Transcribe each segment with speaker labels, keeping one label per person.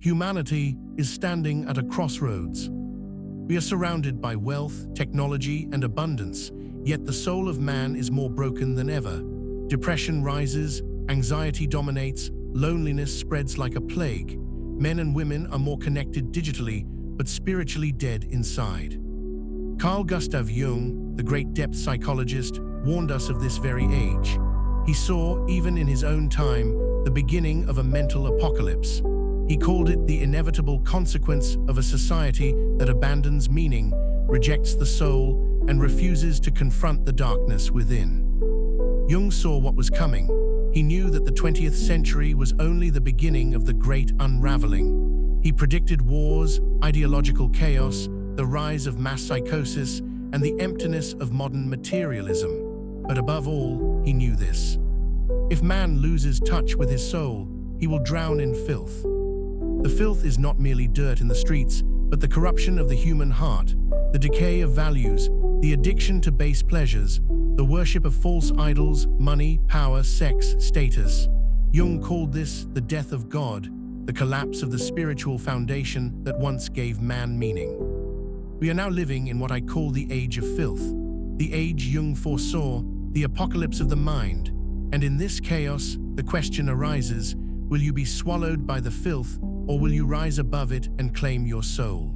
Speaker 1: Humanity is standing at a crossroads. We are surrounded by wealth, technology, and abundance, yet the soul of man is more broken than ever. Depression rises, anxiety dominates, loneliness spreads like a plague. Men and women are more connected digitally, but spiritually dead inside. Carl Gustav Jung, the great depth psychologist, warned us of this very age. He saw, even in his own time, the beginning of a mental apocalypse. He called it the inevitable consequence of a society that abandons meaning, rejects the soul, and refuses to confront the darkness within. Jung saw what was coming. He knew that the 20th century was only the beginning of the great unraveling. He predicted wars, ideological chaos, the rise of mass psychosis, and the emptiness of modern materialism. But above all, he knew this. If man loses touch with his soul, he will drown in filth. The filth is not merely dirt in the streets, but the corruption of the human heart, the decay of values, the addiction to base pleasures, the worship of false idols, money, power, sex, status. Jung called this the death of God, the collapse of the spiritual foundation that once gave man meaning. We are now living in what I call the Age of Filth, the age Jung foresaw, the apocalypse of the mind. And in this chaos, the question arises, will you be swallowed by the filth, or will you rise above it and claim your soul?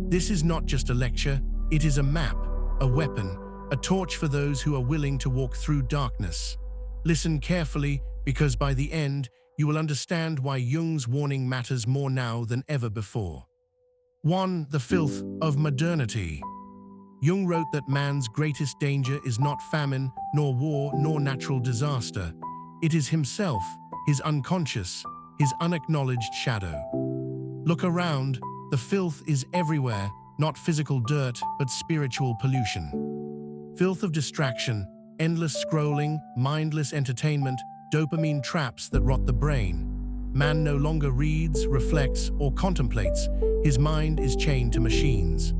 Speaker 1: This is not just a lecture, it is a map, a weapon, a torch for those who are willing to walk through darkness. Listen carefully, because by the end, you will understand why Jung's warning matters more now than ever before. 1. The filth of modernity. Jung wrote that man's greatest danger is not famine, nor war, nor natural disaster. It is himself, his unconscious, his unacknowledged shadow. Look around, the filth is everywhere, not physical dirt, but spiritual pollution. Filth of distraction, endless scrolling, mindless entertainment, dopamine traps that rot the brain. Man no longer reads, reflects, or contemplates. His mind is chained to machines.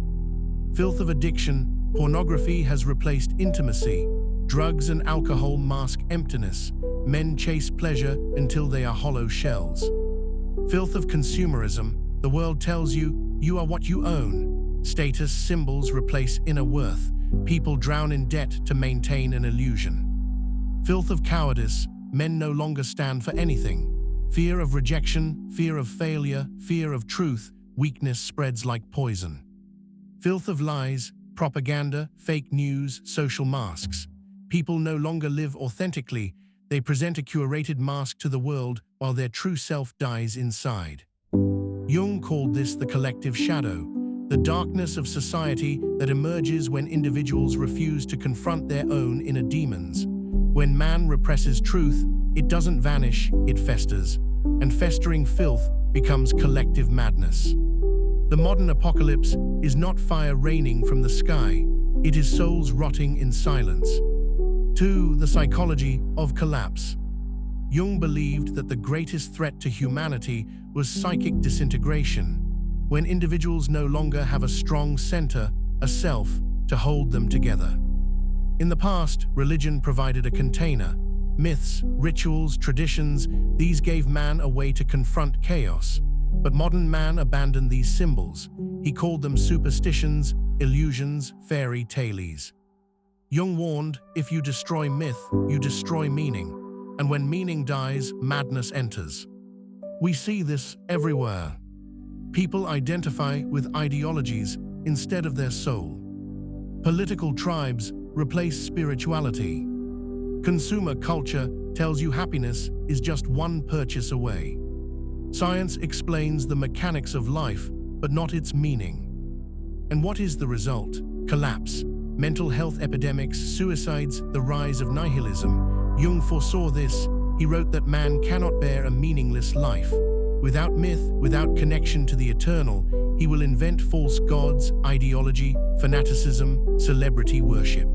Speaker 1: Filth of addiction, pornography has replaced intimacy. Drugs and alcohol mask emptiness. Men chase pleasure until they are hollow shells. Filth of consumerism, the world tells you, you are what you own. Status symbols replace inner worth. People drown in debt to maintain an illusion. Filth of cowardice, men no longer stand for anything. Fear of rejection, fear of failure, fear of truth, weakness spreads like poison. Filth of lies, propaganda, fake news, social masks. People no longer live authentically, they present a curated mask to the world while their true self dies inside. Jung called this the collective shadow, the darkness of society that emerges when individuals refuse to confront their own inner demons. When man represses truth, it doesn't vanish, it festers, and festering filth becomes collective madness. The modern apocalypse is not fire raining from the sky, it is souls rotting in silence. 2. The psychology of collapse. Jung believed that the greatest threat to humanity was psychic disintegration, when individuals no longer have a strong center, a self, to hold them together. In the past, religion provided a container. Myths, rituals, traditions, these gave man a way to confront chaos. But modern man abandoned these symbols. He called them superstitions, illusions, fairy tales. Jung warned, if you destroy myth, you destroy meaning. And when meaning dies, madness enters. We see this everywhere. People identify with ideologies instead of their soul. Political tribes replace spirituality. Consumer culture tells you happiness is just one purchase away. Science explains the mechanics of life, but not its meaning. And what is the result? Collapse, mental health epidemics, suicides, the rise of nihilism. Jung foresaw this. He wrote that man cannot bear a meaningless life. Without myth, without connection to the eternal, he will invent false gods, ideology, fanaticism, celebrity worship.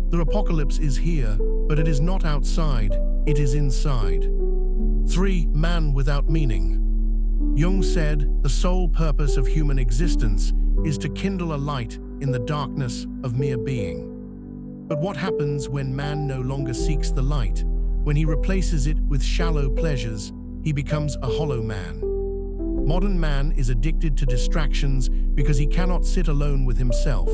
Speaker 1: The apocalypse is here, but it is not outside, it is inside. 3. Man without meaning. Jung said, the sole purpose of human existence is to kindle a light in the darkness of mere being. But what happens when man no longer seeks the light? When he replaces it with shallow pleasures, he becomes a hollow man. Modern man is addicted to distractions because he cannot sit alone with himself.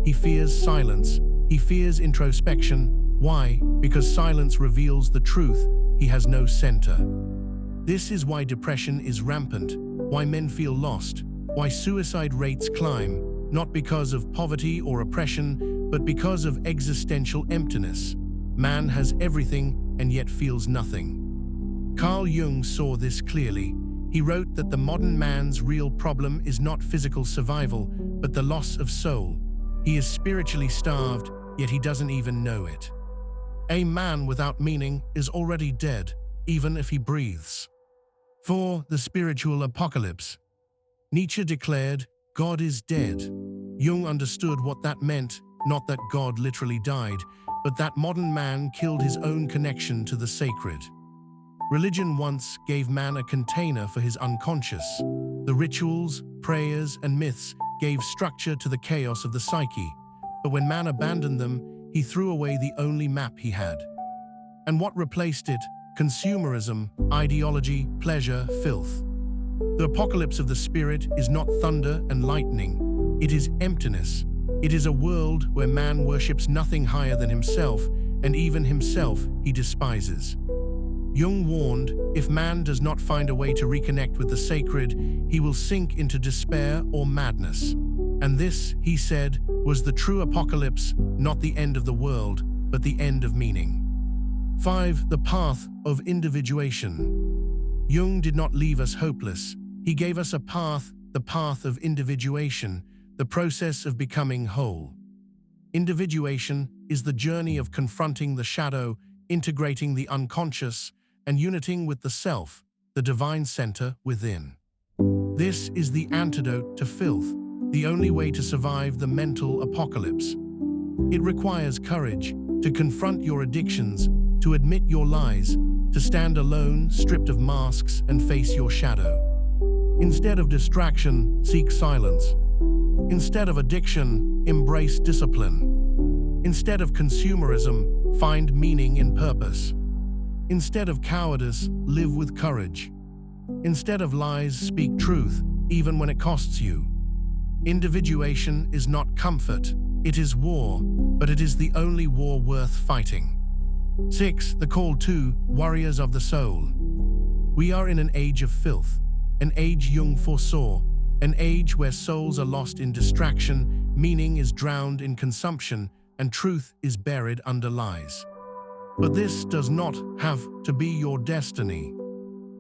Speaker 1: He fears silence. He fears introspection. Why? Because silence reveals the truth. He has no center. This is why depression is rampant, why men feel lost, why suicide rates climb, not because of poverty or oppression, but because of existential emptiness. Man has everything and yet feels nothing. Carl Jung saw this clearly. He wrote that the modern man's real problem is not physical survival, but the loss of soul. He is spiritually starved, yet he doesn't even know it. A man without meaning is already dead, even if he breathes. 4. The spiritual apocalypse. Nietzsche declared, "God is dead." Jung understood what that meant, not that God literally died, but that modern man killed his own connection to the sacred. Religion once gave man a container for his unconscious. The rituals, prayers, and myths gave structure to the chaos of the psyche. But when man abandoned them, he threw away the only map he had. And what replaced it? Consumerism, ideology, pleasure, filth. The apocalypse of the spirit is not thunder and lightning. It is emptiness. It is a world where man worships nothing higher than himself, and even himself he despises. Jung warned, if man does not find a way to reconnect with the sacred, he will sink into despair or madness. And this, he said, was the true apocalypse, not the end of the world, but the end of meaning. 5. The path of individuation. Jung did not leave us hopeless. He gave us a path, the path of individuation, the process of becoming whole. Individuation is the journey of confronting the shadow, integrating the unconscious, and uniting with the self, the divine center within. This is the antidote to filth, the only way to survive the mental apocalypse. It requires courage to confront your addictions, to admit your lies, to stand alone, stripped of masks, and face your shadow. Instead of distraction, seek silence. Instead of addiction, embrace discipline. Instead of consumerism, find meaning in purpose. Instead of cowardice, live with courage. Instead of lies, speak truth, even when it costs you. Individuation is not comfort, it is war, but it is the only war worth fighting. 6. The call to warriors of the soul. We are in an age of filth, an age Jung foresaw, an age where souls are lost in distraction, meaning is drowned in consumption, and truth is buried under lies. But this does not have to be your destiny.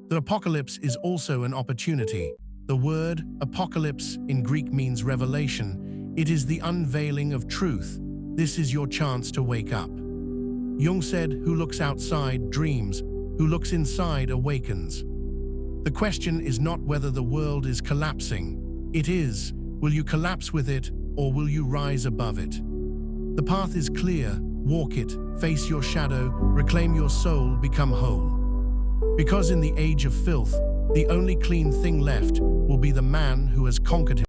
Speaker 1: The apocalypse is also an opportunity. The word apocalypse in Greek means revelation. It is the unveiling of truth. This is your chance to wake up. Jung said, "Who looks outside dreams, who looks inside awakens." The question is not whether the world is collapsing. It is, will you collapse with it or will you rise above it? The path is clear. Walk it, face your shadow, reclaim your soul, become whole. Because in the age of filth, the only clean thing left will be the man who has conquered himself.